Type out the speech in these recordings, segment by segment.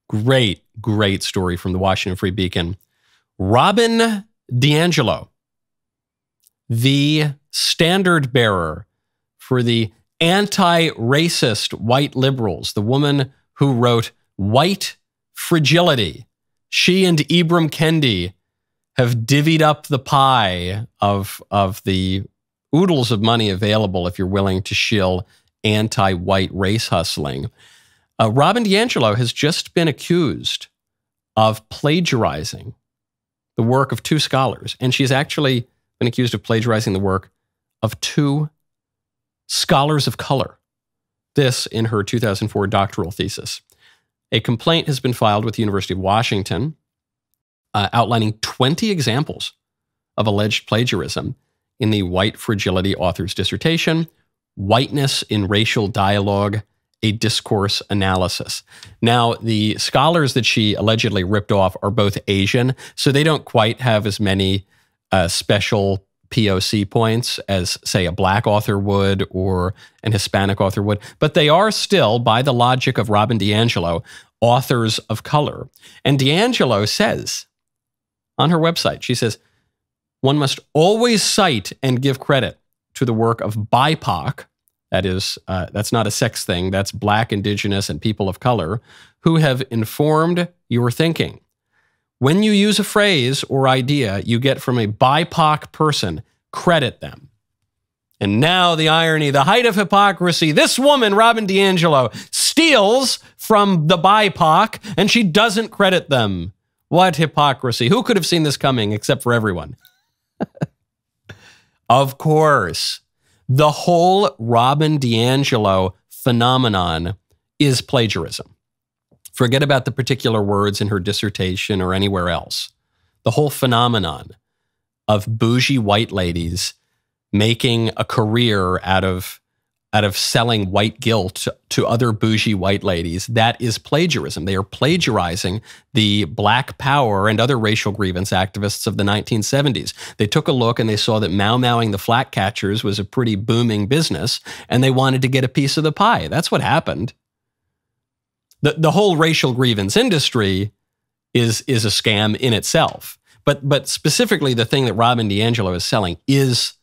Great, great story from the Washington Free Beacon. Robin DiAngelo, the standard bearer for the anti-racist white liberals, the woman who wrote White Fragility. She and Ibram Kendi have divvied up the pie of the oodles of money available if you're willing to shill anti-white race hustling. Robin DiAngelo has just been accused of plagiarizing the work of two scholars, and she's actually been accused of plagiarizing the work of two scholars of color. This in her 2004 doctoral thesis. A complaint has been filed with the University of Washington outlining 20 examples of alleged plagiarism in the White Fragility author's dissertation, Whiteness in Racial Dialogue, a Discourse Analysis. Now, the scholars that she allegedly ripped off are both Asian, so they don't quite have as many special POC points as, say, a black author would or an Hispanic author would, but they are still, by the logic of Robin DiAngelo, authors of color. And DiAngelo says on her website, she says, one must always cite and give credit to the work of BIPOC, that is, that's not a sex thing, that's Black, Indigenous, and people of color, who have informed your thinking. When you use a phrase or idea you get from a BIPOC person, credit them. And now the irony, the height of hypocrisy. This woman, Robin DiAngelo, steals from the BIPOC and she doesn't credit them. What hypocrisy. Who could have seen this coming except for everyone? Of course, the whole Robin DiAngelo phenomenon is plagiarism. Forget about the particular words in her dissertation or anywhere else. The whole phenomenon of bougie white ladies making a career out of selling white guilt to other bougie white ladies, that is plagiarism. They are plagiarizing the Black Power and other racial grievance activists of the 1970s. They took a look and they saw that Mau-Mauing the flat catchers was a pretty booming business, and they wanted to get a piece of the pie. That's what happened. The whole racial grievance industry is a scam in itself. But specifically, the thing that Robin DiAngelo is selling is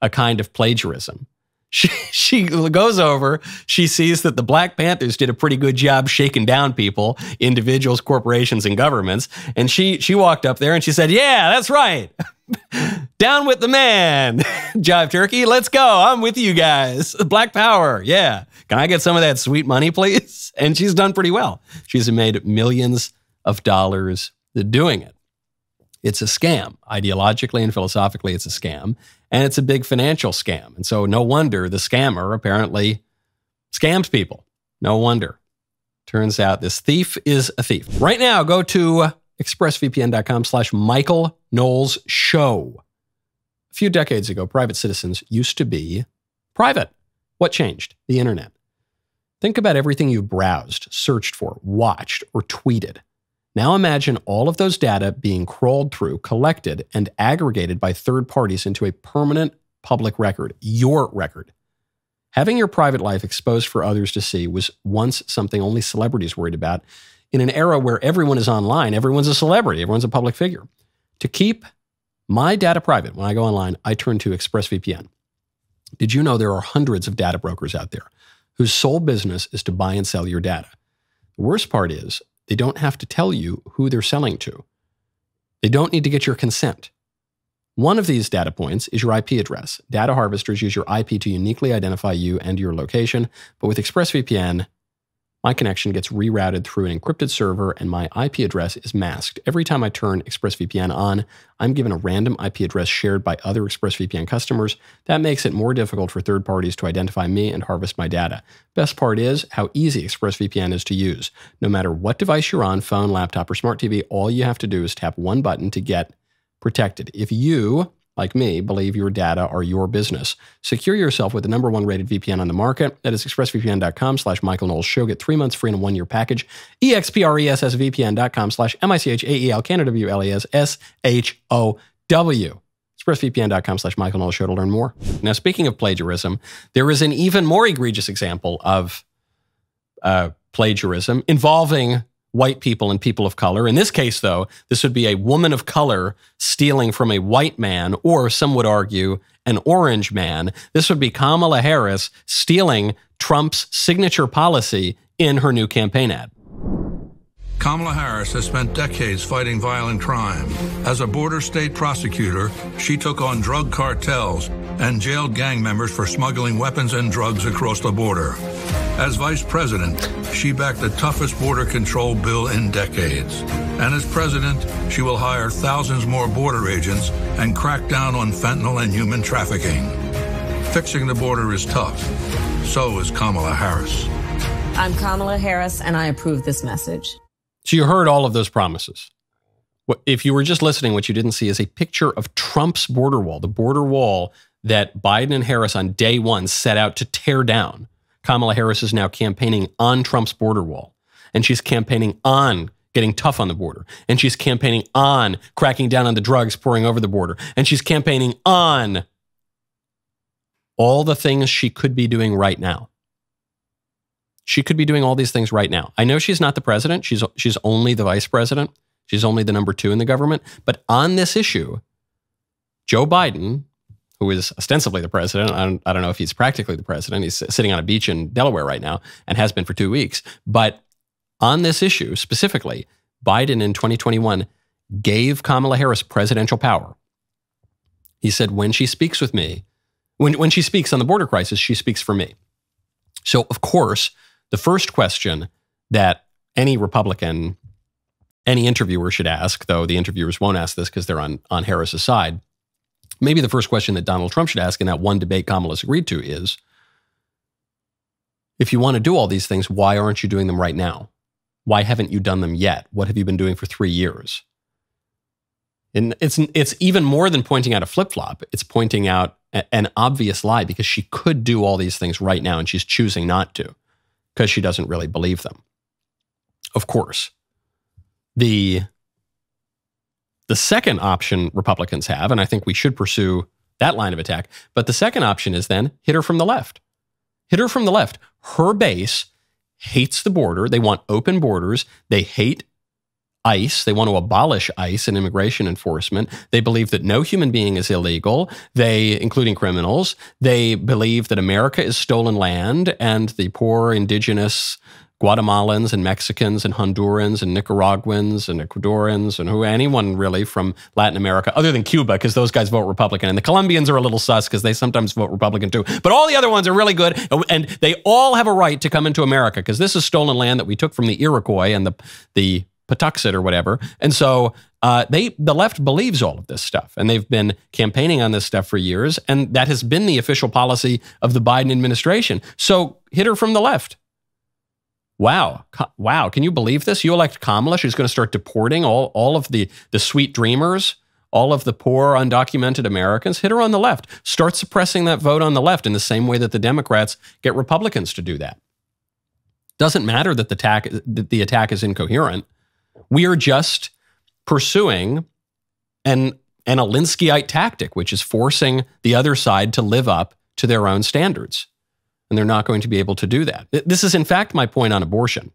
a kind of plagiarism. She goes over, she sees that the Black Panthers did a pretty good job shaking down people, individuals, corporations, and governments. And she walked up there and she said, yeah, that's right. Down with the man. Jive turkey, let's go. I'm with you guys. Black Power, yeah. Can I get some of that sweet money, please? And she's done pretty well. She's made millions of dollars doing it. It's a scam. Ideologically and philosophically, it's a scam. And it's a big financial scam. And so no wonder the scammer apparently scams people. No wonder. Turns out this thief is a thief. Right now, go to expressvpn.com/Michael Knowles Show. A few decades ago, private citizens used to be private. What changed? The internet. Think about everything you browsed, searched for, watched, or tweeted. Now imagine all of those data being crawled through, collected, and aggregated by third parties into a permanent public record, your record. Having your private life exposed for others to see was once something only celebrities worried about. In an era where everyone is online, everyone's a celebrity, everyone's a public figure. To keep my data private when I go online, I turn to ExpressVPN. Did you know there are hundreds of data brokers out there whose sole business is to buy and sell your data? The worst part is, they don't have to tell you who they're selling to. They don't need to get your consent. One of these data points is your IP address. Data harvesters use your IP to uniquely identify you and your location, but with ExpressVPN, my connection gets rerouted through an encrypted server and my IP address is masked. Every time I turn ExpressVPN on, I'm given a random IP address shared by other ExpressVPN customers. That makes it more difficult for third parties to identify me and harvest my data. Best part is how easy ExpressVPN is to use. No matter what device you're on, phone, laptop, or smart TV, all you have to do is tap one button to get protected. If you, like me, believe your data are your business, secure yourself with the #1 rated VPN on the market. That is expressvpn.com/Michael Knowles Show. Get 3 months free and a 1-year package. expressvpn.com/MICHAEL, Canada WLASSHOW. expressvpn.com/Michael Knowles Show to learn more. Now, speaking of plagiarism, there is an even more egregious example of plagiarism involving white people and people of color. In this case, though, this would be a woman of color stealing from a white man, or some would argue an orange man. This would be Kamala Harris stealing Trump's signature policy in her new campaign ad. Kamala Harris has spent decades fighting violent crime. As a border state prosecutor, she took on drug cartels and jailed gang members for smuggling weapons and drugs across the border. As vice president, she backed the toughest border control bill in decades. And as president, she will hire thousands more border agents and crack down on fentanyl and human trafficking. Fixing the border is tough. So is Kamala Harris. I'm Kamala Harris, and I approve this message. So you heard all of those promises. If you were just listening, what you didn't see is a picture of Trump's border wall, the border wall that Biden and Harris on day one set out to tear down. Kamala Harris is now campaigning on Trump's border wall, and she's campaigning on getting tough on the border, and she's campaigning on cracking down on the drugs pouring over the border, and she's campaigning on all the things she could be doing right now. She could be doing all these things right now. I know she's not the president. She's only the vice president. She's only the number 2 in the government. But on this issue, Joe Biden, who is ostensibly the president, I don't know if he's practically the president. He's sitting on a beach in Delaware right now and has been for 2 weeks. But on this issue specifically, Biden in 2021 gave Kamala Harris presidential power. He said, when she speaks with me, when she speaks on the border crisis, she speaks for me. So, of course, the first question that any Republican, any interviewer should ask, though the interviewers won't ask this because they're on Harris's side, maybe the first question that Donald Trump should ask in that one debate Kamala's agreed to is, if you want to do all these things, why aren't you doing them right now? Why haven't you done them yet? What have you been doing for 3 years? And it's even more than pointing out a flip-flop. It's pointing out an obvious lie, because she could do all these things right now and she's choosing not to because she doesn't really believe them. Of course, the second option Republicans have, and I think we should pursue that line of attack, but the second option is then hit her from the left. Hit her from the left. Her base hates the border. They want open borders. They hate ICE. They want to abolish ICE and immigration enforcement. They believe that no human being is illegal, including criminals. They believe that America is stolen land, and the poor indigenous Guatemalans and Mexicans and Hondurans and Nicaraguans and Ecuadorians and anyone really from Latin America, other than Cuba, because those guys vote Republican. And the Colombians are a little sus because they sometimes vote Republican too. But all the other ones are really good, and they all have a right to come into America because this is stolen land that we took from the Iroquois and the Patuxet or whatever. And so the left believes all of this stuff, and they've been campaigning on this stuff for years, and that has been the official policy of the Biden administration. So hit her from the left. Wow. Can you believe this? You elect Kamala, she's going to start deporting all of the sweet dreamers, all of the poor undocumented Americans. Hit her on the left. Start suppressing that vote on the left in the same way that the Democrats get Republicans to do that. Doesn't matter that the attack is incoherent. We are just pursuing an Alinskyite tactic, which is forcing the other side to live up to their own standards. And they're not going to be able to do that. This is, in fact, my point on abortion.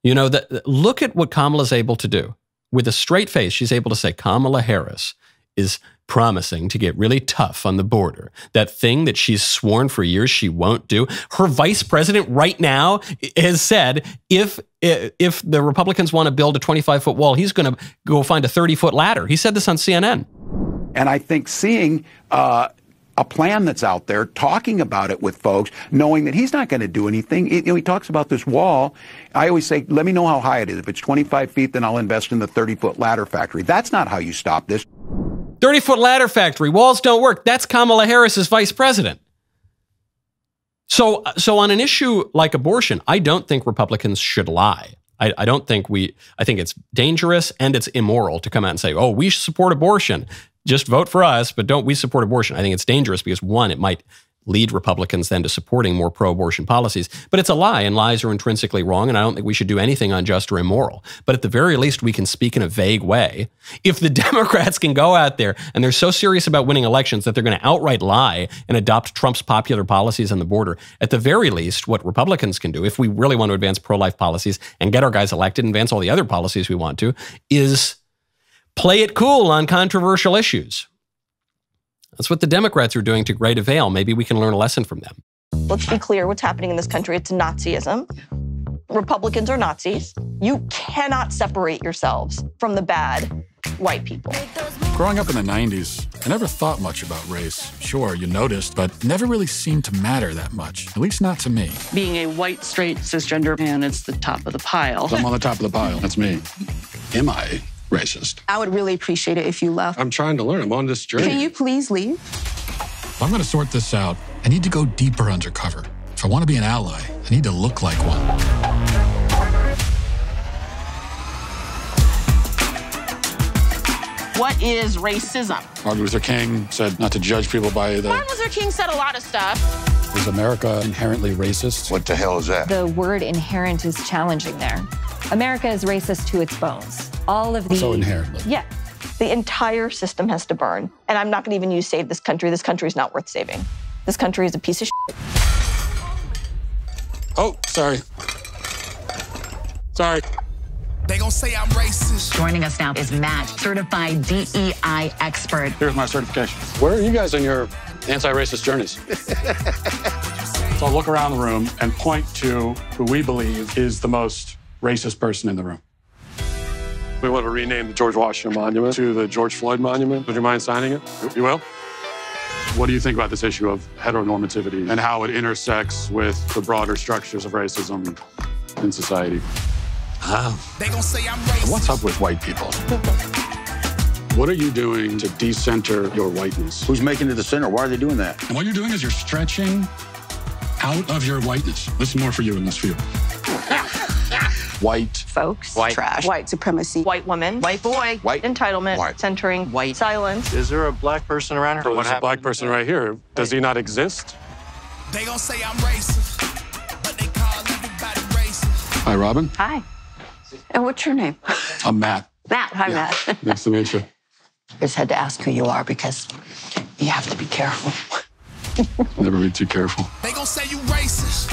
You know, look at what Kamala's able to do. With a straight face, she's able to say, Kamala Harris is promising to get really tough on the border. That thing that she's sworn for years she won't do. Her vice president right now has said, if the Republicans want to build a 25-foot wall, he's going to go find a 30-foot ladder. He said this on CNN. And I think seeing a plan that's out there, talking about it with folks, knowing that he's not going to do anything. He talks about this wall. I always say, let me know how high it is. If it's 25 feet, then I'll invest in the 30-foot ladder factory. That's not how you stop this. 30-foot ladder factory. Walls don't work. That's Kamala Harris's vice president. So on an issue like abortion, I don't think Republicans should lie. I think it's dangerous and it's immoral to come out and say, oh, we support abortion. Just vote for us, but don't we support abortion. I think it's dangerous because, one, it might lead Republicans then to supporting more pro-abortion policies. But it's a lie, and lies are intrinsically wrong, and I don't think we should do anything unjust or immoral. But at the very least, we can speak in a vague way. If the Democrats can go out there and they're so serious about winning elections that they're going to outright lie and adopt Trump's popular policies on the border, at the very least, what Republicans can do, if we really want to advance pro-life policies and get our guys elected and advance all the other policies we want to, is play it cool on controversial issues. That's what the Democrats are doing to great avail. Maybe we can learn a lesson from them. Let's be clear what's happening in this country. It's Nazism. Republicans are Nazis. You cannot separate yourselves from the bad white people. Growing up in the 90s, I never thought much about race. Sure, you noticed, but never really seemed to matter that much, at least not to me. Being a white, straight, cisgender man, it's the top of the pile. I'm on the top of the pile. That's me. Am I racist? I would really appreciate it if you left. I'm trying to learn. I'm on this journey. Can you please leave? If I'm going to sort this out, I need to go deeper undercover. If I want to be an ally, I need to look like one. What is racism? Martin Luther King said not to judge people by the... Martin Luther King said a lot of stuff. Is America inherently racist? What the hell is that? The word inherent is challenging there. America is racist to its bones. All of the... So inherently. Yeah. The entire system has to burn. And I'm not going to even use save this country. This country is not worth saving. This country is a piece of shit. Oh, sorry. Sorry. They gonna say I'm racist. Joining us now is Matt, certified DEI expert. Here's my certification. Where are you guys in your anti-racist journeys? So I'll look around the room and point to who we believe is the most racist person in the room. We want to rename the George Washington Monument to the George Floyd Monument. Would you mind signing it? You will? What do you think about this issue of heteronormativity and how it intersects with the broader structures of racism in society? They gonna say I'm racist. What's up with white people? What are you doing to decenter your whiteness? Who's making it the center? Why are they doing that? And what you're doing is you're stretching out of your whiteness. This is more for you in this view. White. Folks. White. Trash. White supremacy. White woman. White boy. White. Entitlement. White. Centering. White. Silence. Is there a black person around here? So there's a black person right here. Does he not exist? They gonna say I'm racist, but they call everybody racist. Hi, Robin. Hi. And what's your name? I'm Matt. Matt. Hi, Matt. Nice to meet you. I just had to ask who you are because you have to be careful. Never be too careful. They gonna say you racist,